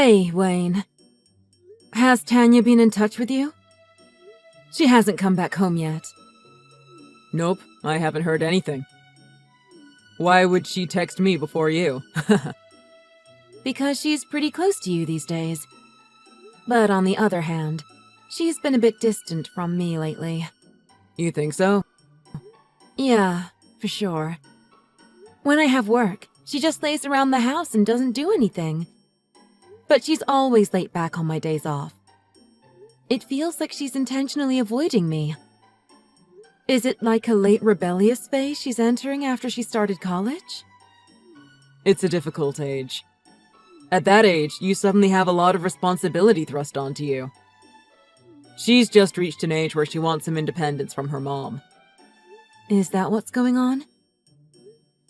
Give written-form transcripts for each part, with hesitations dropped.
Hey, Wayne. Has Tanya been in touch with you? She hasn't come back home yet. Nope, I haven't heard anything. Why would she text me before you? Because she's pretty close to you these days. But on the other hand, she's been a bit distant from me lately. You think so? Yeah, for sure. When I have work, she just lays around the house and doesn't do anything. But she's always late back on my days off. It feels like she's intentionally avoiding me. Is it like a late rebellious phase she's entering after she started college? It's a difficult age. At that age, you suddenly have a lot of responsibility thrust onto you. She's just reached an age where she wants some independence from her mom. Is that what's going on?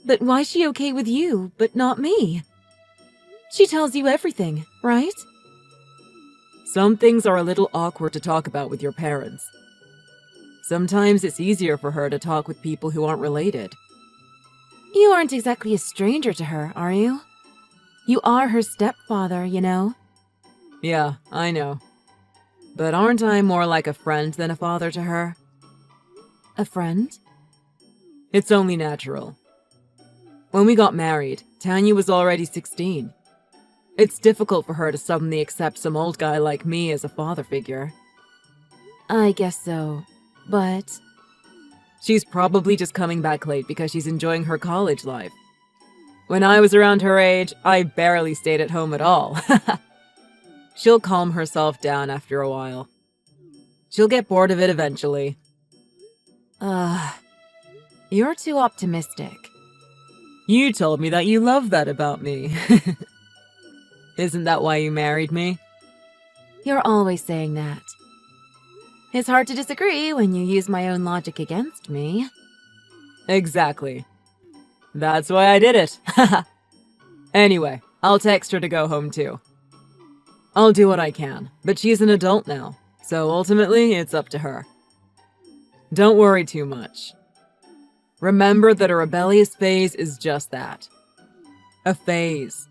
But why's she okay with you, but not me? She tells you everything, right? Some things are a little awkward to talk about with your parents. Sometimes it's easier for her to talk with people who aren't related. You aren't exactly a stranger to her, are you? You are her stepfather, you know? Yeah, I know. But aren't I more like a friend than a father to her? A friend? It's only natural. When we got married, Tanya was already 16. It's difficult for her to suddenly accept some old guy like me as a father figure. I guess so, but... She's probably just coming back late because she's enjoying her college life. When I was around her age, I barely stayed at home at all. She'll calm herself down after a while. She'll get bored of it eventually. You're too optimistic. You told me that you love that about me. Isn't that why you married me? You're always saying that. It's hard to disagree when you use my own logic against me. Exactly. That's why I did it. Anyway, I'll text her to go home too. I'll do what I can, but she's an adult now, so ultimately it's up to her. Don't worry too much. Remember that a rebellious phase is just that. A phase.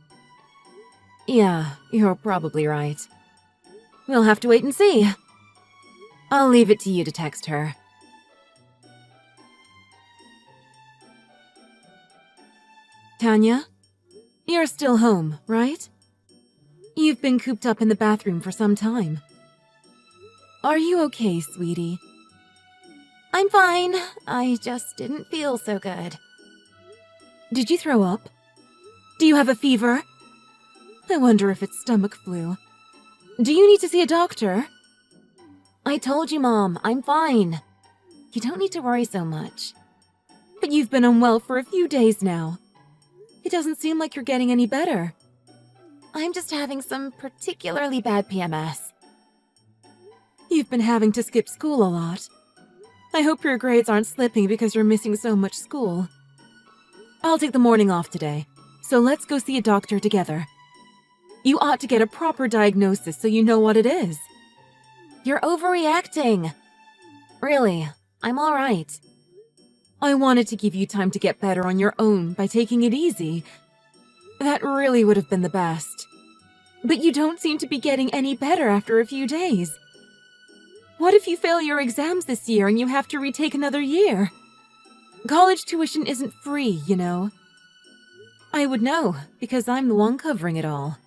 Yeah, you're probably right. We'll have to wait and see. I'll leave it to you to text her. Tanya? You're still home, right? You've been cooped up in the bathroom for some time. Are you okay, sweetie? I'm fine. I just didn't feel so good. Did you throw up? Do you have a fever? I wonder if it's stomach flu. Do you need to see a doctor? I told you, Mom, I'm fine. You don't need to worry so much. But you've been unwell for a few days now. It doesn't seem like you're getting any better. I'm just having some particularly bad PMS. You've been having to skip school a lot. I hope your grades aren't slipping because you're missing so much school. I'll take the morning off today, so let's go see a doctor together. You ought to get a proper diagnosis so you know what it is. You're overreacting. Really, I'm all right. I wanted to give you time to get better on your own by taking it easy. That really would have been the best. But you don't seem to be getting any better after a few days. What if you fail your exams this year and you have to retake another year? College tuition isn't free, you know. I would know, because I'm the one covering it all.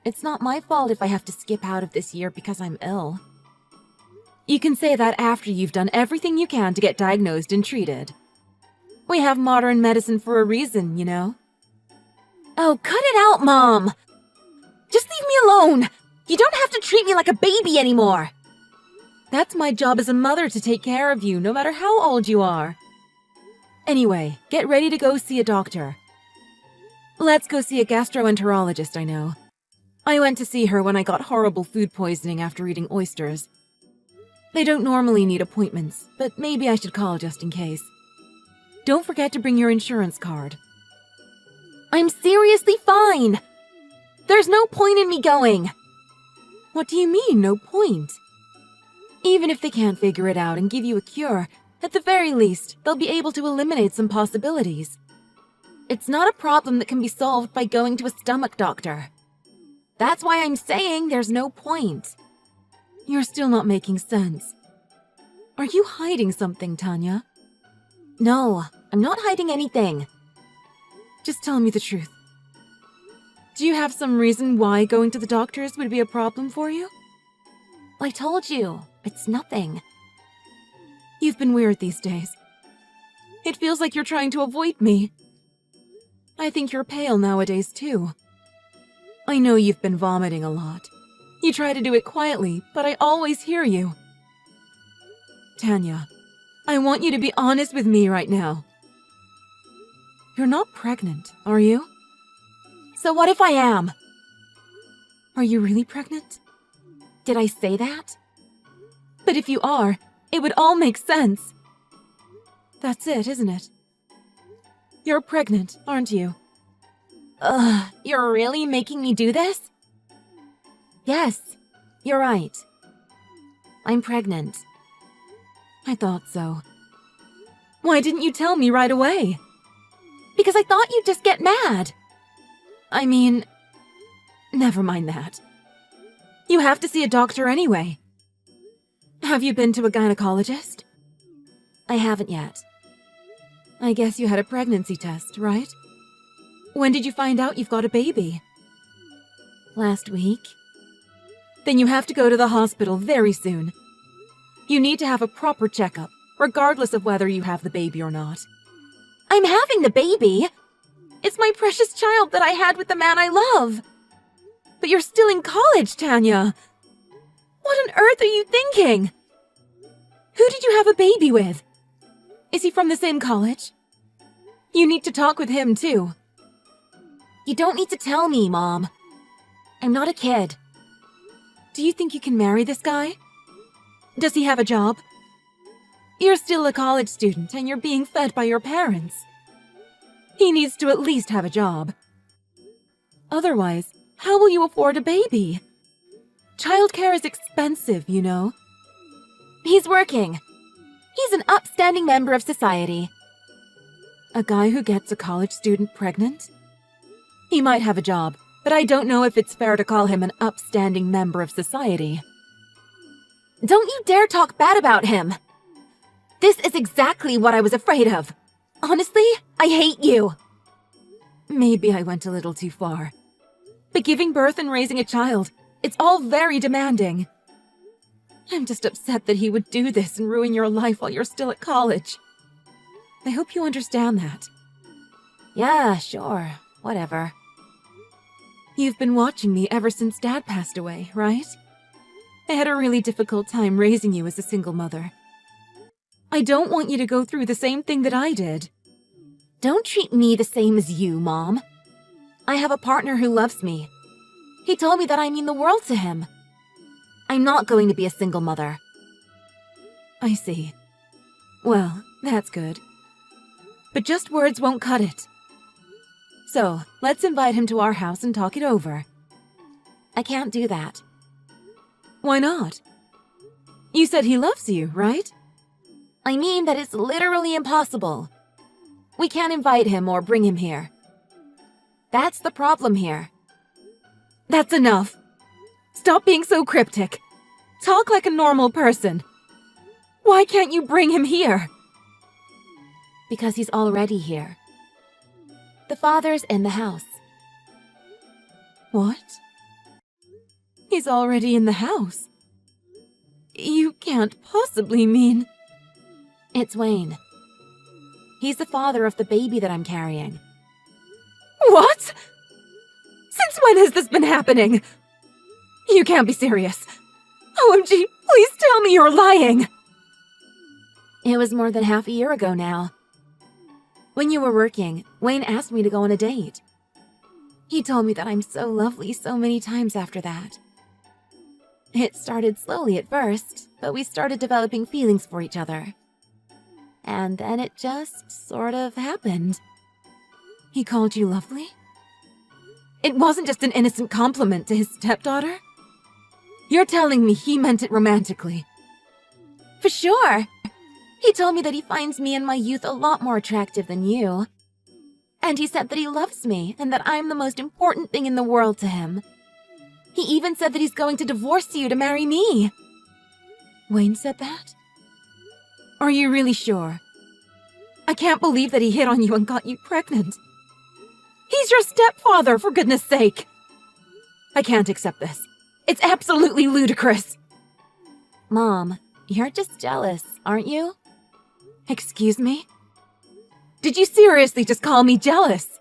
It's not my fault if I have to skip out of this year because I'm ill. You can say that after you've done everything you can to get diagnosed and treated. We have modern medicine for a reason, you know. Oh, cut it out, Mom! Just leave me alone! You don't have to treat me like a baby anymore! That's my job as a mother to take care of you, no matter how old you are. Anyway, get ready to go see a doctor. Let's go see a gastroenterologist I know. I went to see her when I got horrible food poisoning after eating oysters. They don't normally need appointments, but maybe I should call just in case. Don't forget to bring your insurance card. I'm seriously fine! There's no point in me going! What do you mean, no point? Even if they can't figure it out and give you a cure, at the very least, they'll be able to eliminate some possibilities. It's not a problem that can be solved by going to a stomach doctor. That's why I'm saying there's no point. You're still not making sense. Are you hiding something, Tanya? No, I'm not hiding anything. Just tell me the truth. Do you have some reason why going to the doctors would be a problem for you? I told you, it's nothing. You've been weird these days. It feels like you're trying to avoid me. I think you're pale nowadays, too. I know you've been vomiting a lot. You try to do it quietly, but I always hear you. Tanya, I want you to be honest with me right now. You're not pregnant, are you? So what if I am? Are you really pregnant? Did I say that? But if you are, it would all make sense. That's it, isn't it? You're pregnant, aren't you? Ugh, you're really making me do this? Yes, you're right. I'm pregnant. I thought so. Why didn't you tell me right away? Because I thought you'd just get mad. I mean, never mind that. You have to see a doctor anyway. Have you been to a gynecologist? I haven't yet. I guess you had a pregnancy test, right? When did you find out you've got a baby? Last week. Then you have to go to the hospital very soon. You need to have a proper checkup, regardless of whether you have the baby or not. I'm having the baby! It's my precious child that I had with the man I love! But you're still in college, Tanya! What on earth are you thinking? Who did you have a baby with? Is he from the same college? You need to talk with him, too. You don't need to tell me, Mom. I'm not a kid. Do you think you can marry this guy? Does he have a job? You're still a college student and you're being fed by your parents. He needs to at least have a job. Otherwise, how will you afford a baby? Childcare is expensive, you know. He's working. He's an upstanding member of society. A guy who gets a college student pregnant? He might have a job, but I don't know if it's fair to call him an upstanding member of society. Don't you dare talk bad about him! This is exactly what I was afraid of. Honestly, I hate you. Maybe I went a little too far. But giving birth and raising a child, it's all very demanding. I'm just upset that he would do this and ruin your life while you're still at college. I hope you understand that. Yeah, sure. Whatever. You've been watching me ever since Dad passed away, right? I had a really difficult time raising you as a single mother. I don't want you to go through the same thing that I did. Don't treat me the same as you, Mom. I have a partner who loves me. He told me that I mean the world to him. I'm not going to be a single mother. I see. Well, that's good. But just words won't cut it. So, let's invite him to our house and talk it over. I can't do that. Why not? You said he loves you, right? I mean that it's literally impossible. We can't invite him or bring him here. That's the problem here. That's enough. Stop being so cryptic. Talk like a normal person. Why can't you bring him here? Because he's already here. The father's in the house. What? He's already in the house. You can't possibly mean... It's Wayne. He's the father of the baby that I'm carrying. What? Since when has this been happening? You can't be serious. OMG, please tell me you're lying. It was more than half a year ago now. When you were working, Wayne asked me to go on a date. He told me that I'm so lovely so many times after that. It started slowly at first, but we started developing feelings for each other. And then it just sort of happened. He called you lovely? It wasn't just an innocent compliment to his stepdaughter? You're telling me he meant it romantically. For sure. He told me that he finds me in my youth a lot more attractive than you. And he said that he loves me and that I'm the most important thing in the world to him. He even said that he's going to divorce you to marry me. Wayne said that? Are you really sure? I can't believe that he hit on you and got you pregnant. He's your stepfather, for goodness sake! I can't accept this. It's absolutely ludicrous. Mom, you're just jealous, aren't you? Excuse me? Did you seriously just call me jealous?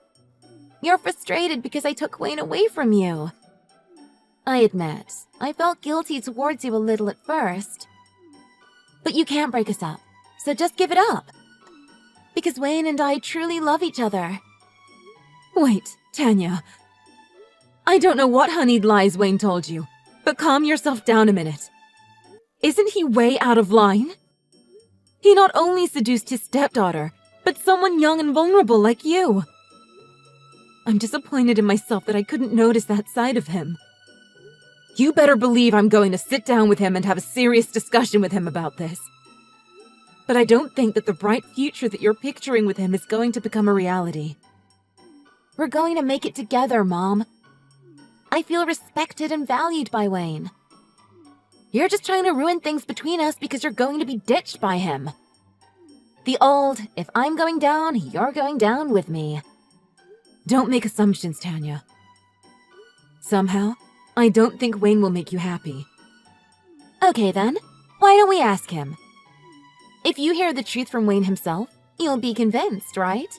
You're frustrated because I took Wayne away from you. I admit, I felt guilty towards you a little at first. But you can't break us up, so just give it up. Because Wayne and I truly love each other. Wait, Tanya. I don't know what honeyed lies Wayne told you, but calm yourself down a minute. Isn't he way out of line? He not only seduced his stepdaughter, but someone young and vulnerable like you. I'm disappointed in myself that I couldn't notice that side of him. You better believe I'm going to sit down with him and have a serious discussion with him about this. But I don't think that the bright future that you're picturing with him is going to become a reality. We're going to make it together, Mom. I feel respected and valued by Wayne. You're just trying to ruin things between us because you're going to be ditched by him. The old, if I'm going down, you're going down with me. Don't make assumptions, Tanya. Somehow, I don't think Wayne will make you happy. Okay then, why don't we ask him? If you hear the truth from Wayne himself, you'll be convinced, right?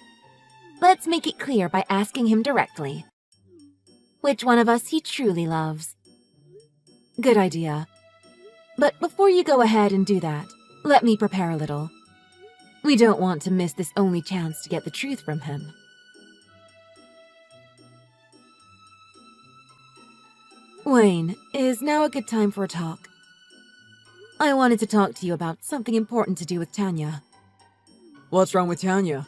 Let's make it clear by asking him directly. Which one of us he truly loves. Good idea. But before you go ahead and do that, let me prepare a little. We don't want to miss this only chance to get the truth from him. Wayne, is now a good time for a talk? I wanted to talk to you about something important to do with Tanya. What's wrong with Tanya?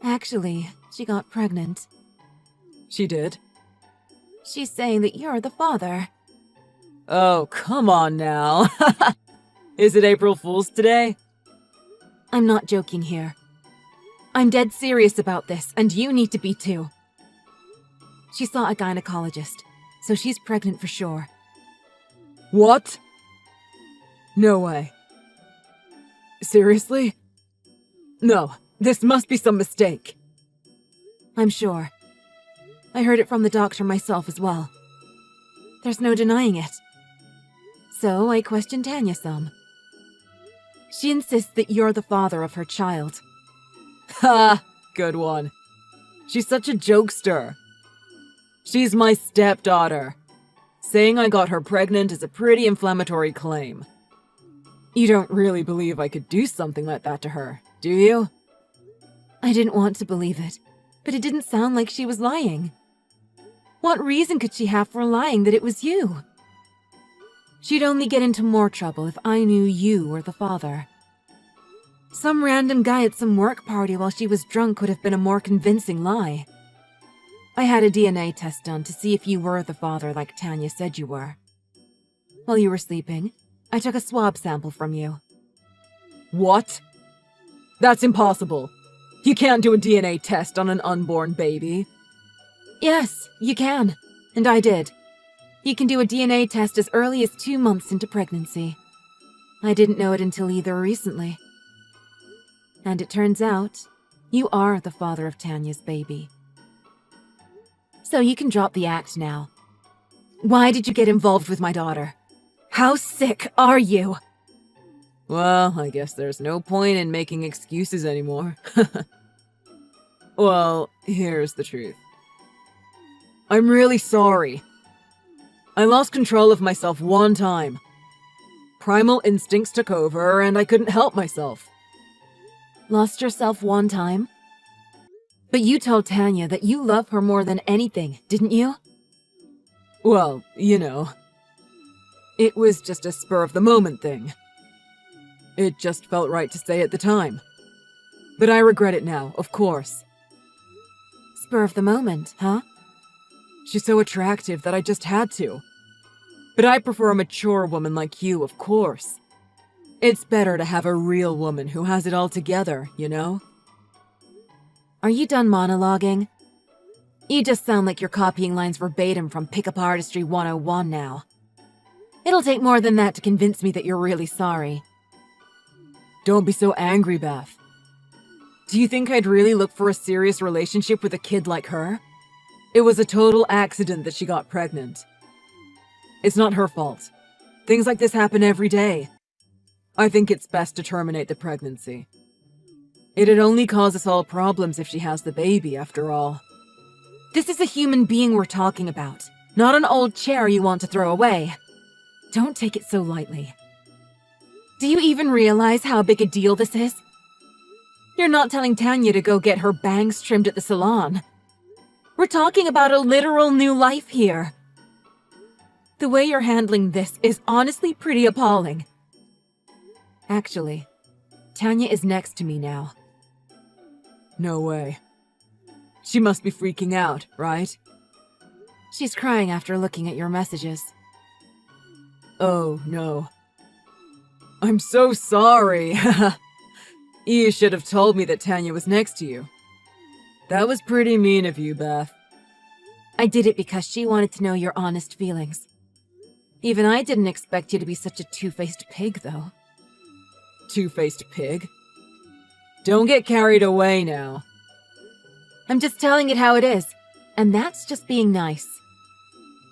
Actually, she got pregnant. She did? She's saying that you're the father. Oh, come on now. Is it April Fool's today? I'm not joking here. I'm dead serious about this, and you need to be too. She saw a gynecologist, so she's pregnant for sure. What? No way. Seriously? No, this must be some mistake. I'm sure. I heard it from the doctor myself as well. There's no denying it. So I questioned Tanya some. She insists that you're the father of her child. Ha! Good one. She's such a jokester. She's my stepdaughter. Saying I got her pregnant is a pretty inflammatory claim. You don't really believe I could do something like that to her, do you? I didn't want to believe it, but it didn't sound like she was lying. What reason could she have for lying that it was you? She'd only get into more trouble if I knew you were the father. Some random guy at some work party while she was drunk would have been a more convincing lie. I had a DNA test done to see if you were the father like Tanya said you were. While you were sleeping, I took a swab sample from you. What? That's impossible. You can't do a DNA test on an unborn baby. Yes, you can. And I did. You can do a DNA test as early as 2 months into pregnancy. I didn't know it until either recently. And it turns out, you are the father of Tanya's baby. So you can drop the act now. Why did you get involved with my daughter? How sick are you? Well, I guess there's no point in making excuses anymore. Well, here's the truth. I'm really sorry. I lost control of myself one time. Primal instincts took over, and I couldn't help myself. Lost yourself one time? But you told Tanya that you love her more than anything, didn't you? Well, you know. It was just a spur-of-the-moment thing. It just felt right to say at the time. But I regret it now, of course. Spur of the moment, huh? She's so attractive that I just had to. But I prefer a mature woman like you, of course. It's better to have a real woman who has it all together, you know? Are you done monologuing? You just sound like you're copying lines verbatim from Pickup Artistry 101 now. It'll take more than that to convince me that you're really sorry. Don't be so angry, Beth. Do you think I'd really look for a serious relationship with a kid like her? It was a total accident that she got pregnant. It's not her fault. Things like this happen every day. I think it's best to terminate the pregnancy. It'd only cause us all problems if she has the baby, after all. This is a human being we're talking about, not an old chair you want to throw away. Don't take it so lightly. Do you even realize how big a deal this is? You're not telling Tanya to go get her bangs trimmed at the salon. We're talking about a literal new life here. The way you're handling this is honestly pretty appalling. Actually, Tanya is next to me now. No way. She must be freaking out, right? She's crying after looking at your messages. Oh, no. I'm so sorry. You should have told me that Tanya was next to you. That was pretty mean of you, Beth. I did it because she wanted to know your honest feelings. Even I didn't expect you to be such a two-faced pig, though. Two-faced pig? Don't get carried away now. I'm just telling it how it is, and that's just being nice.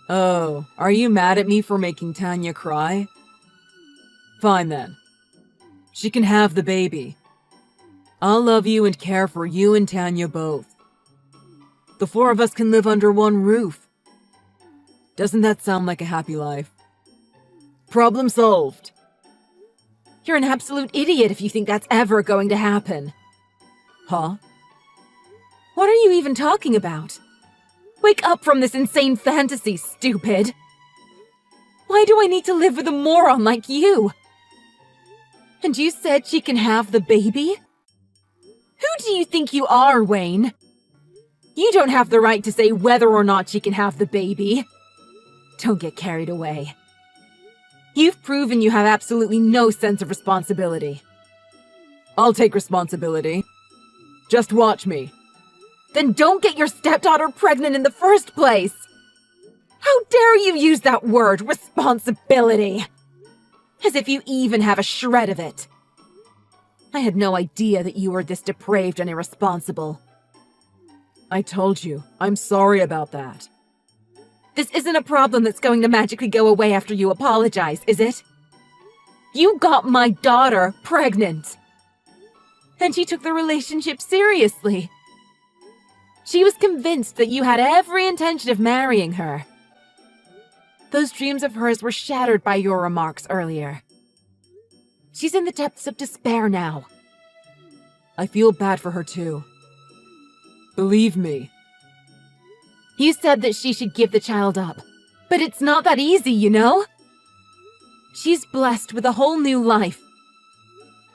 Oh, are you mad at me for making Tanya cry? Fine then. She can have the baby. I'll love you and care for you and Tanya both. The four of us can live under one roof. Doesn't that sound like a happy life? Problem solved. You're an absolute idiot if you think that's ever going to happen. Huh? What are you even talking about? Wake up from this insane fantasy, stupid! Why do I need to live with a moron like you? And you said she can have the baby? Who do you think you are, Wayne? You don't have the right to say whether or not she can have the baby. Don't get carried away. You've proven you have absolutely no sense of responsibility. I'll take responsibility. Just watch me. Then don't get your stepdaughter pregnant in the first place! How dare you use that word, responsibility! As if you even have a shred of it. I had no idea that you were this depraved and irresponsible. I told you, I'm sorry about that. This isn't a problem that's going to magically go away after you apologize, is it? You got my daughter pregnant! And she took the relationship seriously. She was convinced that you had every intention of marrying her. Those dreams of hers were shattered by your remarks earlier. She's in the depths of despair now. I feel bad for her too. Believe me. You said that she should give the child up, but it's not that easy, you know? She's blessed with a whole new life.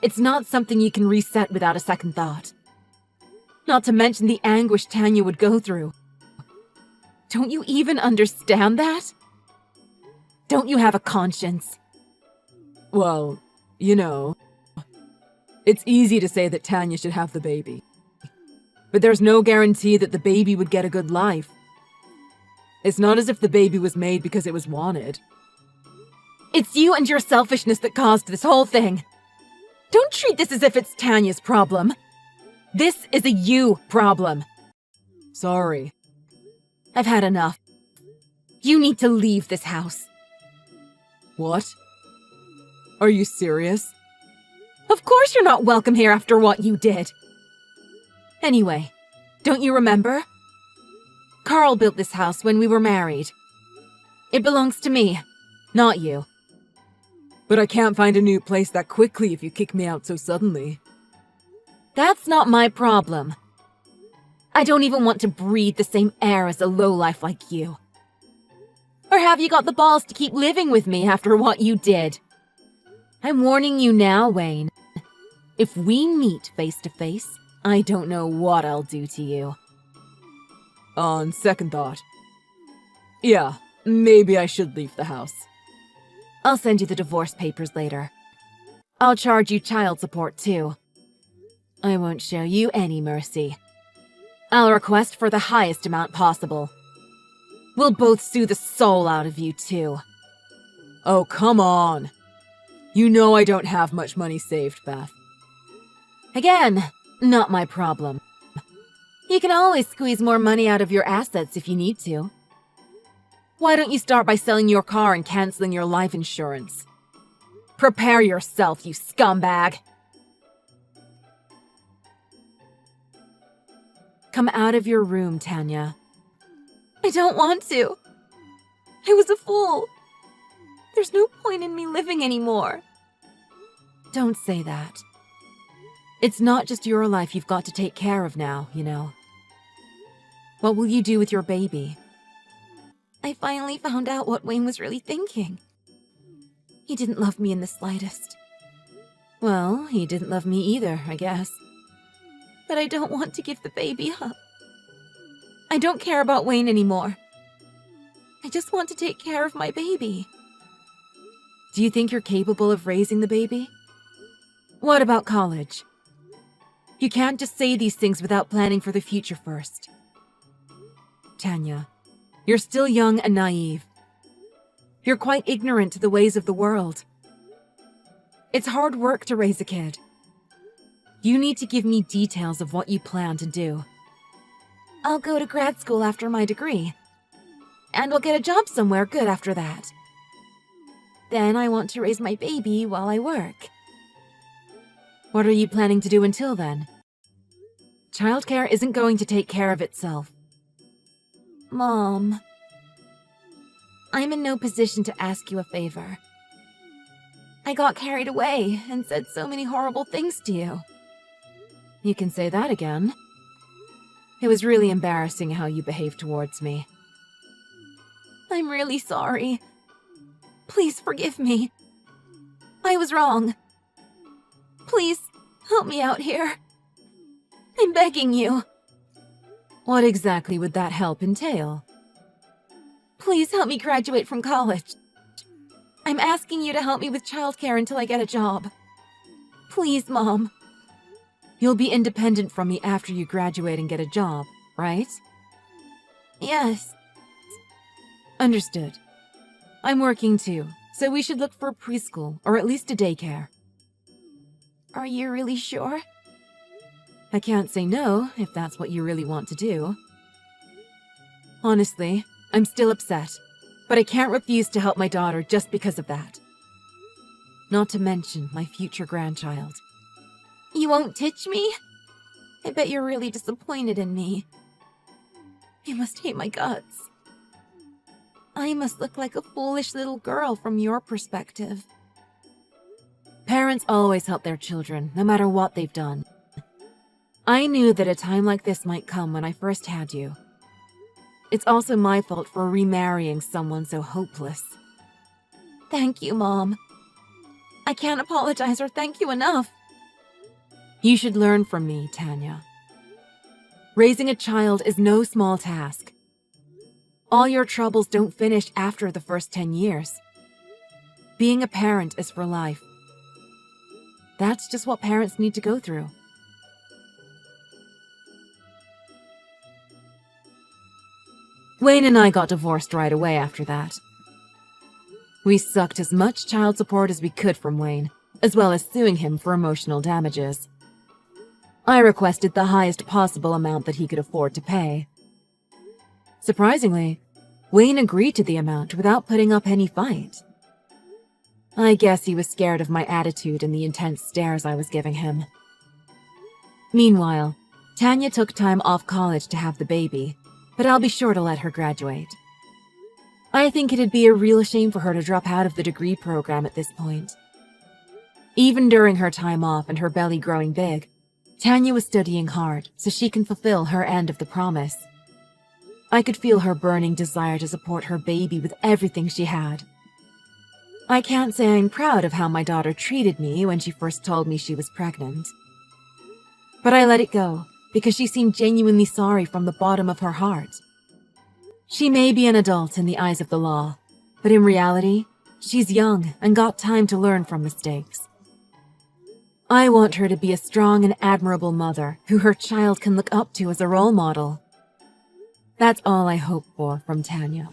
It's not something you can reset without a second thought. Not to mention the anguish Tanya would go through. Don't you even understand that? Don't you have a conscience? Well, you know, it's easy to say that Tanya should have the baby. But there's no guarantee that the baby would get a good life. It's not as if the baby was made because it was wanted. It's you and your selfishness that caused this whole thing. Don't treat this as if it's Tanya's problem. This is a you problem. Sorry. I've had enough. You need to leave this house. What? Are you serious? Of course you're not welcome here after what you did. Anyway, don't you remember? Carl built this house when we were married. It belongs to me, not you. But I can't find a new place that quickly if you kick me out so suddenly. That's not my problem. I don't even want to breathe the same air as a lowlife like you. Or have you got the balls to keep living with me after what you did? I'm warning you now, Wayne. If we meet face to face, I don't know what I'll do to you. On second thought. Yeah, maybe I should leave the house. I'll send you the divorce papers later. I'll charge you child support too. I won't show you any mercy. I'll request for the highest amount possible. We'll both sue the soul out of you, too. Oh, come on. You know I don't have much money saved, Beth. Again, not my problem. You can always squeeze more money out of your assets if you need to. Why don't you start by selling your car and canceling your life insurance? Prepare yourself, you scumbag! Come out of your room, Tanya. I don't want to. I was a fool. There's no point in me living anymore. Don't say that. It's not just your life you've got to take care of now, you know. What will you do with your baby? I finally found out what Wayne was really thinking. He didn't love me in the slightest. Well, he didn't love me either, I guess. But I don't want to give the baby up. I don't care about Wayne anymore. I just want to take care of my baby. Do you think you're capable of raising the baby? What about college? You can't just say these things without planning for the future first. Tanya, you're still young and naive. You're quite ignorant to the ways of the world. It's hard work to raise a kid. You need to give me details of what you plan to do. I'll go to grad school after my degree. And I'll get a job somewhere good after that. Then I want to raise my baby while I work. What are you planning to do until then? Childcare isn't going to take care of itself. Mom, I'm in no position to ask you a favor. I got carried away and said so many horrible things to you. You can say that again. It was really embarrassing how you behaved towards me. I'm really sorry. Please forgive me. I was wrong. Please, help me out here. I'm begging you. What exactly would that help entail? Please help me graduate from college. I'm asking you to help me with childcare until I get a job. Please, Mom. You'll be independent from me after you graduate and get a job, right? Yes. Understood. I'm working too, so we should look for a preschool or at least a daycare. Are you really sure? I can't say no if that's what you really want to do. Honestly, I'm still upset, but I can't refuse to help my daughter just because of that. Not to mention my future grandchild. You won't ditch me? I bet you're really disappointed in me. You must hate my guts. I must look like a foolish little girl from your perspective. Parents always help their children, no matter what they've done. I knew that a time like this might come when I first had you. It's also my fault for remarrying someone so hopeless. Thank you, Mom. I can't apologize or thank you enough. You should learn from me, Tanya. Raising a child is no small task. All your troubles don't finish after the first 10 years. Being a parent is for life. That's just what parents need to go through. Wayne and I got divorced right away after that. We sucked as much child support as we could from Wayne, as well as suing him for emotional damages. I requested the highest possible amount that he could afford to pay. Surprisingly, Wayne agreed to the amount without putting up any fight. I guess he was scared of my attitude and the intense stares I was giving him. Meanwhile, Tanya took time off college to have the baby, but I'll be sure to let her graduate. I think it'd be a real shame for her to drop out of the degree program at this point. Even during her time off and her belly growing big, Tanya was studying hard so she can fulfill her end of the promise. I could feel her burning desire to support her baby with everything she had. I can't say I'm proud of how my daughter treated me when she first told me she was pregnant. But I let it go because she seemed genuinely sorry from the bottom of her heart. She may be an adult in the eyes of the law, but in reality, she's young and got time to learn from mistakes. I want her to be a strong and admirable mother who her child can look up to as a role model. That's all I hope for from Tanya.